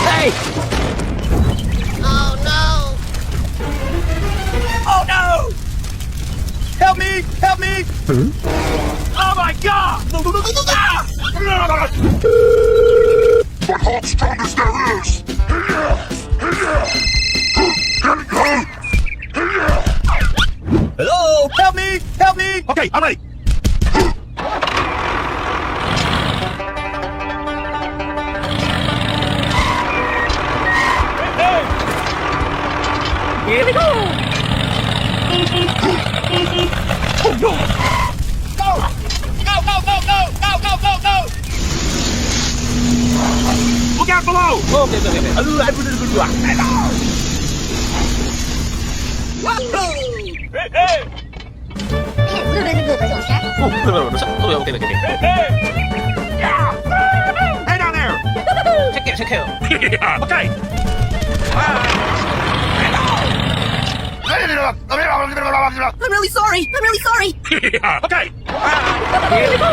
Hey! Oh no! Oh no! Help me! Help me! Oh my god! But how strong is there is? Hello! Help me! Help me! Okay, I'm ready. Here we go! Oh no! Go! Go, go, go, go! Go, go, go, go! Look out below! Okay, okay, okay. Hey, hey! Oh, okay, okay, okay. Hey down there! Take care. Okay. I'm really sorry. I'm really sorry. Okay. Here we go.